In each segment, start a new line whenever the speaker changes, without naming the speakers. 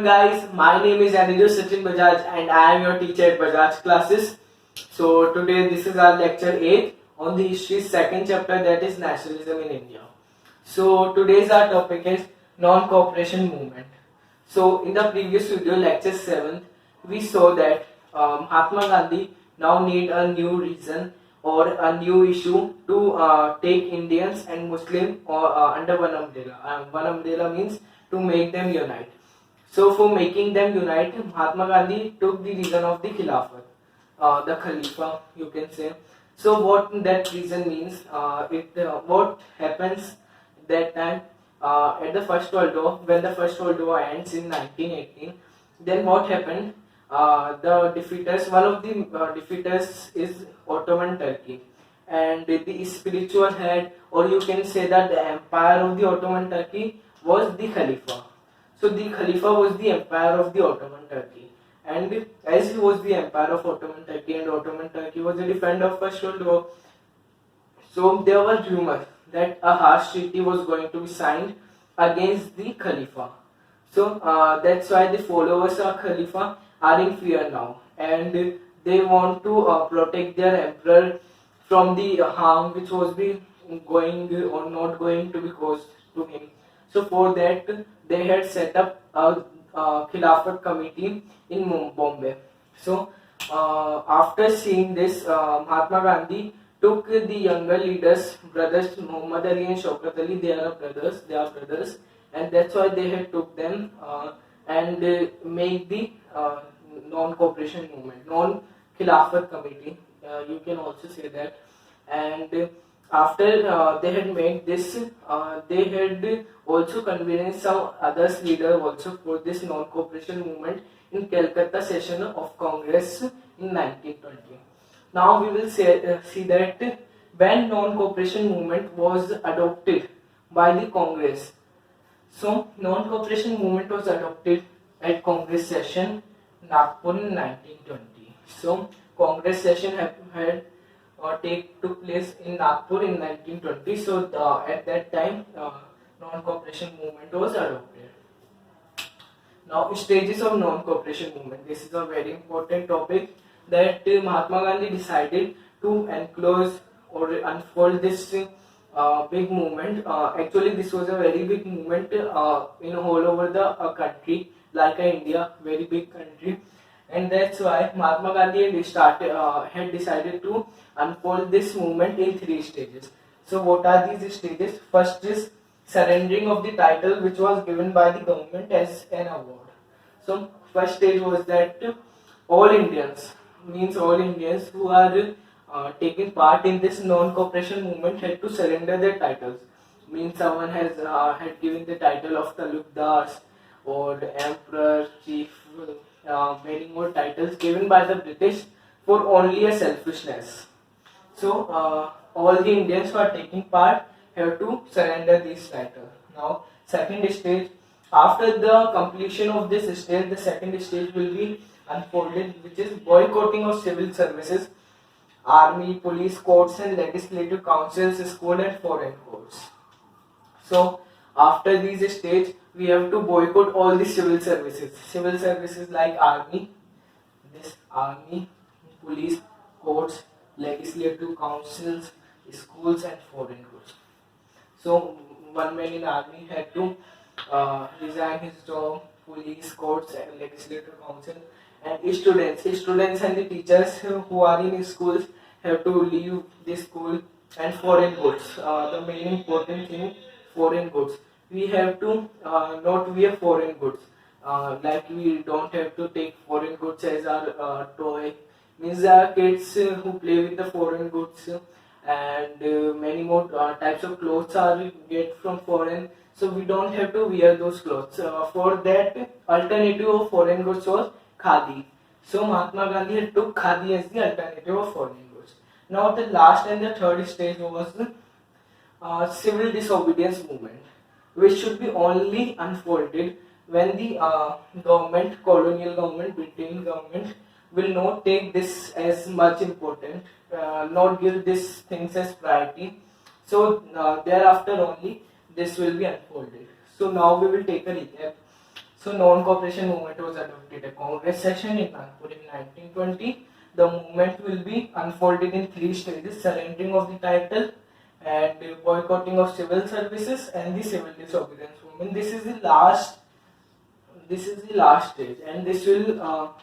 everyone guys, my name is Anirudh Sachin Bajaj and I am your teacher at Bajaj classes. So today this is our lecture 8 on the history second chapter, that is nationalism in India. So today's our topic is non-cooperation movement. So in the previous video, lecture 7, we saw that Mahatma Gandhi now need a new reason or a new issue to take Indians and Muslim under one umbrella. One umbrella means to make them unite. So for making them unite, Mahatma Gandhi took the reason of the Khilafat, the Khalifa, you can say. So what that reason means, what happens that time at the First World War, when the First World War ends in 1918, then what happened? The defeaters, one of the defeaters is Ottoman Turkey, and the spiritual head, or you can say that the empire of the Ottoman Turkey was the Khalifa. So the Khalifa was the empire of the Ottoman Turkey, and as he was the empire of Ottoman Turkey, and Ottoman Turkey was a defender of First World War, so there were rumors that a harsh treaty was going to be signed against the Khalifa. So that's why the followers of Khalifa are in fear now, and they want to protect their emperor from the harm which was be going or not going to be caused to him. So for that, they had set up a Khilafat committee in Bombay. So after seeing this, Mahatma Gandhi took the younger leaders, brothers Muhammad Ali and Shaukat Ali. They are brothers, and that's why they had took them and make the non-cooperation movement, non-Khilafat committee. You can also say that, and after they had made this, they had also convening some others leader also for this non-cooperation movement in Calcutta session of Congress in 1920. Now we will see that when non-cooperation movement was adopted by the Congress. So non-cooperation movement was adopted at Congress session Nagpur in 1920. So Congress session had took place in Nagpur in 1920. So at that time, non-cooperation movement was adopted. Now, stages of non-cooperation movement. This is a very important topic that Mahatma Gandhi decided to enclose or unfold this big movement. Actually, this was a very big movement in all over the country, like India, very big country, and that's why Mahatma Gandhi had decided to unfold this movement in 3 stages. So, what are these stages? First is surrendering of the title which was given by the government as an award. So first stage was that all Indians, means all Indians who are taking part in this non-cooperation movement had to surrender their titles. Means someone has had given the title of Talukdars or the Emperor, Chief, many more titles given by the British for only a selfishness. So all the Indians who are taking part have to surrender these titles. Now, second stage, after the completion of this stage, the second stage will be unfolded, which is boycotting of civil services, army, police, courts, and legislative councils, school, and foreign courts. So, after these stage, we have to boycott all the civil services like army, police, courts, legislative councils, schools, and foreign courts. So one man in army had to resign his job, police, courts, and legislative council, and students and the teachers who are in schools have to leave the school, and foreign goods. The main important thing, foreign goods. We have to not wear foreign goods. Like we don't have to take foreign goods as our toy. Means kids who play with the foreign goods and many more types of clothes are get from foreign, so we don't have to wear those clothes. For that, alternative of foreign goods was khadi. So Mahatma Gandhi took khadi as the alternative of foreign goods. Now the last and the third stage was civil disobedience movement, which should be only unfolded when the colonial government, British government, will not take this as much important, not give these things as priority. So thereafter only this will be unfolded. So now we will take a recap. So non-cooperation movement was adopted at Congress session in Nagpur in 1920. The movement will be unfolded in three stages: surrendering of the title, and boycotting of civil services, and the civil disobedience movement. This is the last stage, and this will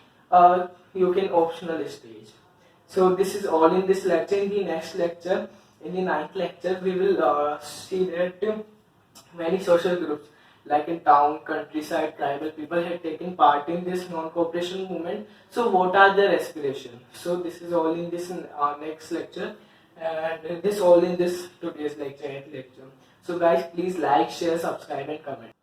you can optional stage. So this is all in this lecture. In the next lecture, in the ninth lecture, we will see that many social groups like in town, countryside, tribal people had taken part in this non-cooperation movement. So what are their aspirations? So this is all in this next lecture, and this all in this today's lecture, 8th lecture. So guys, please like, share, subscribe and comment.